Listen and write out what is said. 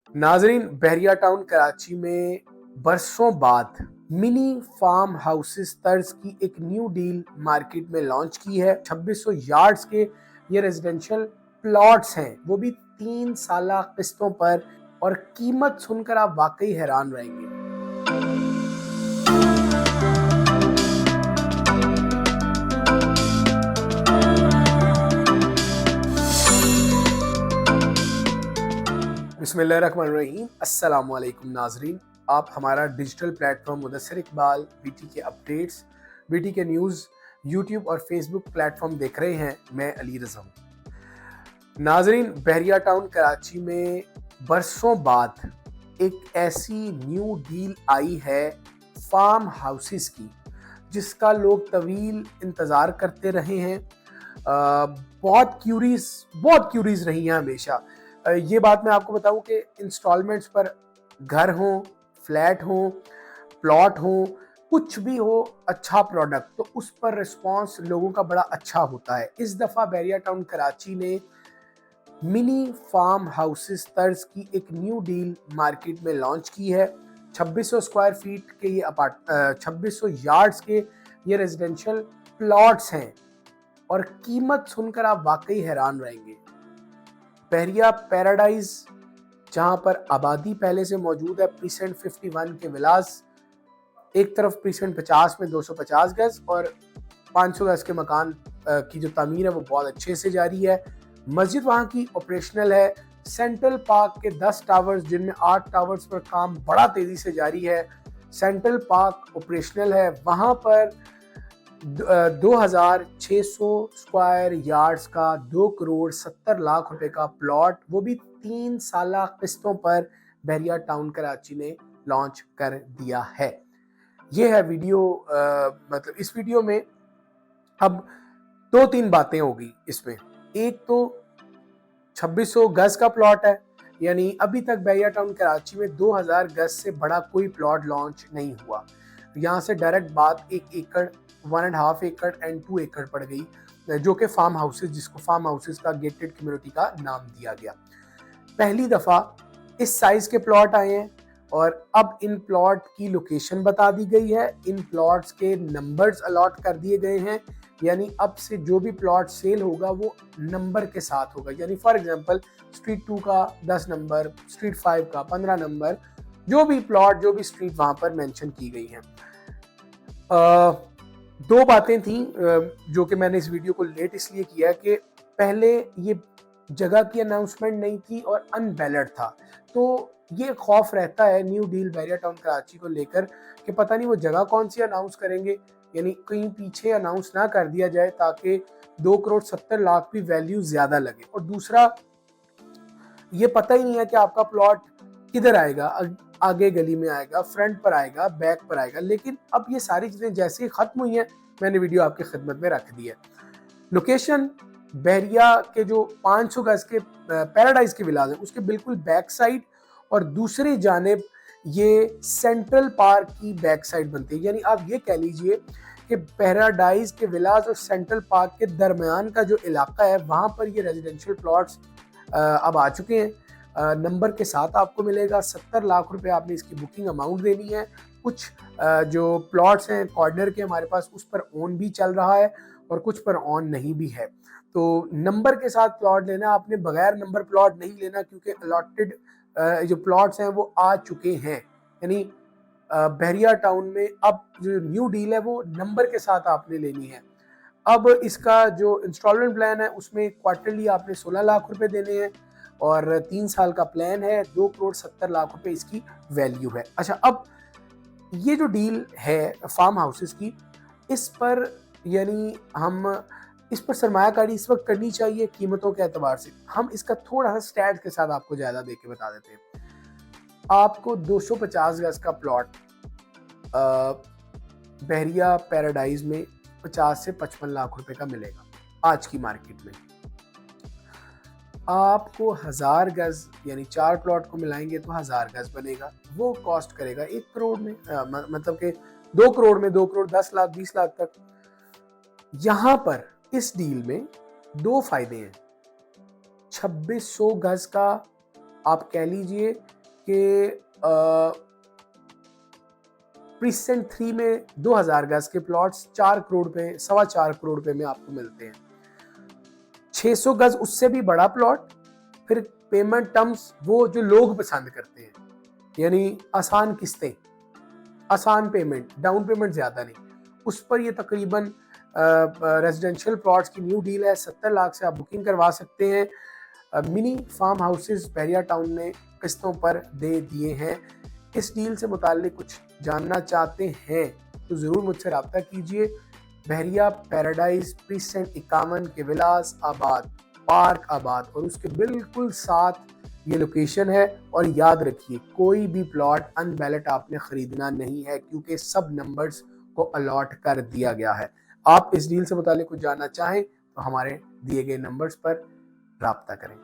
नाजरीन, बहरिया टाउन कराची में बरसों बाद मिनी फार्म हाउसेस तर्ज की एक न्यू डील मार्केट में लॉन्च की है। 2600 यार्ड्स के ये रेजिडेंशियल प्लॉट्स हैं, वो भी 3 साल किस्तों पर, और कीमत सुनकर आप वाकई हैरान रहेंगे। बिस्मिल्लाहिर्रहमानिर्रहीम। अस्सलाम वालेकुम नाजरीन, आप हमारा digital platform Mudassir Iqbal, BT के अपडेट्स, बीटी के न्यूज़, यूट्यूब और फेसबुक प्लेटफॉर्म देख रहे हैं। मैं अली रज़ा हूँ। नाजरीन, बहरिया टाउन कराची में बरसों बाद एक ऐसी न्यू डील आई है फार्म हाउसेस की, जिसका लोग तवील इंतज़ार करते रहे हैं। बहुत क्यूरीज रही हैं हमेशा। ये बात मैं आपको बताऊं कि इंस्टॉलमेंट्स पर घर हो, फ्लैट हो, प्लॉट हो, कुछ भी हो, अच्छा प्रोडक्ट तो उस पर रिस्पांस लोगों का बड़ा अच्छा होता है। इस दफ़ा बहरिया टाउन कराची ने मिनी फार्म हाउसेस तर्ज की एक न्यू डील मार्केट में लॉन्च की है। 2600 स्क्वायर फीट के ये 2600 यार्ड्स के ये रेजिडेंशियल प्लॉट्स हैं, और कीमत सुनकर आप वाकई हैरान रहेंगे। बहरिया पैराडाइज, जहां पर आबादी पहले से मौजूद है, प्रीसेंट 51 के विलास, एक तरफ प्रीसेंट 50 में 250 गज और 500 गज के मकान की जो तामीर है वो बहुत अच्छे से जारी है। मस्जिद वहां की ऑपरेशनल है। सेंट्रल पार्क के 10 टावर्स, जिनमें 8 टावर्स पर काम बड़ा तेजी से जारी है। सेंट्रल पार्क ऑपरेशनल है। वहां पर 2600 स्क्वायर यार्ड्स का 2 करोड़ 70 लाख रुपए का प्लॉट, वो भी 3 साल किस्तों पर, बहरिया टाउन कराची ने लॉन्च कर दिया है। ये है वीडियो। मतलब इस वीडियो में अब 2-3 बातें होगी इसमें। एक तो 2600 गज का प्लॉट है, यानी अभी तक बहरिया टाउन कराची में 2000 गज से बड़ा कोई प्लॉट लॉन्च नहीं हुआ। यहाँ से डायरेक्ट बात 1 एकड़, 1.5 एकड़ एंड 2 एकड़ पड़ गई, जो कि फार्म हाउसेस, जिसको फार्म हाउसेस का गेटेड कम्युनिटी का नाम दिया गया। पहली दफा इस साइज के प्लॉट आए हैं, और अब इन प्लॉट की लोकेशन बता दी गई है। इन प्लॉट्स के नंबर्स अलॉट कर दिए गए हैं, यानी अब से जो भी प्लॉट सेल होगा वो नंबर के साथ होगा। यानी फॉर एग्जांपल स्ट्रीट 2 का 10 नंबर, स्ट्रीट 5 का 15 नंबर, जो भी प्लॉट, जो भी स्ट्रीट वहां पर मेंशन की गई हैं। दो बातें थी जो कि मैंने इस वीडियो को लेट इसलिए किया कि पहले ये जगह की अनाउंसमेंट नहीं थी और अनबैलेंस्ड था, तो ये खौफ रहता है न्यू डील बहरिया टाउन कराची को लेकर कि पता नहीं वो जगह कौन सी अनाउंस करेंगे, यानी कहीं पीछे अनाउंस ना कर दिया जाए ताकि 2 करोड़ 70 लाख भी वैल्यू ज्यादा लगे। और दूसरा, ये पता ही नहीं है कि आपका प्लॉट किधर आएगा, आगे गली में आएगा, फ्रंट पर आएगा, बैक पर आएगा। लेकिन अब ये सारी चीजें जैसे ही खत्म हुई हैं, मैंने वीडियो आपकी खिदमत में रख दी है। लोकेशन बहरिया के जो 500 गज के पैराडाइज के विलाज है, उसके बिल्कुल बैक साइड, और दूसरी जानिब ये सेंट्रल पार्क की बैक साइड बनती है। यानी आप ये कह लीजिए कि पैराडाइज के विलाज और सेंट्रल पार्क के दरमियान का जो इलाका है, वहां पर ये रेजिडेंशियल प्लॉट्स अब आ चुके हैं। नंबर के साथ आपको मिलेगा। 70 लाख रुपए आपने इसकी बुकिंग अमाउंट देनी है। कुछ जो प्लॉट्स हैं कॉर्नर के हमारे पास, उस पर ऑन भी चल रहा है और कुछ पर ऑन नहीं भी है। तो नंबर के साथ प्लॉट लेना, आपने बगैर नंबर प्लॉट नहीं लेना, क्योंकि अलॉटेड जो प्लॉट्स हैं वो आ चुके हैं। यानी बहरिया टाउन में अब जो न्यू डील है वो नंबर के साथ आपने लेनी है। अब इसका जो इंस्टॉलमेंट प्लान है उसमें क्वार्टरली आपने 16 लाख रुपए देने हैं, और 3 साल का प्लान है। 2 करोड़ 70 लाख रुपए इसकी वैल्यू है। अच्छा, अब ये जो डील है फार्म हाउसेस की, इस पर यानी हम इस पर सरमायाकारी इस वक्त करनी चाहिए कीमतों के एतबार से। हम इसका थोड़ा सा स्टैट के साथ आपको ज्यादा दे के बता देते हैं। आपको 250 गज का प्लॉट बहरिया पैराडाइज में 50 से 55 लाख रुपए का मिलेगा आज की मार्केट में। आपको 1000 गज, यानी 4 प्लॉट को मिलाएंगे तो 1000 गज बनेगा। वो कॉस्ट करेगा 1 करोड़ में, मतलब कि 2 करोड़ में, 2 करोड़ 10 लाख 20 लाख तक। यहां पर इस डील में 2 फायदे हैं। 2600 गज का आप कह लीजिए कि प्रीसेंट 3 में 2000 गज के प्लॉट्स 4 करोड़ पे, 4.25 करोड़ रुपए में आपको मिलते हैं। 600 गज उससे भी बड़ा प्लॉट, फिर पेमेंट टर्म्स वो जो लोग पसंद करते हैं, यानी आसान किस्तें, आसान पेमेंट, डाउन पेमेंट ज्यादा नहीं, उस पर ये तकरीबन रेजिडेंशियल प्लॉट्स की न्यू डील है। 70 लाख से आप बुकिंग करवा सकते हैं। मिनी फार्म हाउसेस बहरिया टाउन ने किस्तों पर दे दिए हैं। इस डील से मुताल्लिक कुछ जानना चाहते हैं तो ज़रूर मुझसे रब्ता कीजिए। बहरिया पैराडाइज प्रीसेंट 51 के विलास आबाद, पार्क आबाद, और उसके बिल्कुल साथ ये लोकेशन है। और याद रखिए, कोई भी प्लॉट अनबैलेट आपने खरीदना नहीं है, क्योंकि सब नंबर्स को अलॉट कर दिया गया है। आप इस डील से मुताल्लिक कुछ जानना चाहें तो हमारे दिए गए नंबर्स पर राब्ता करें।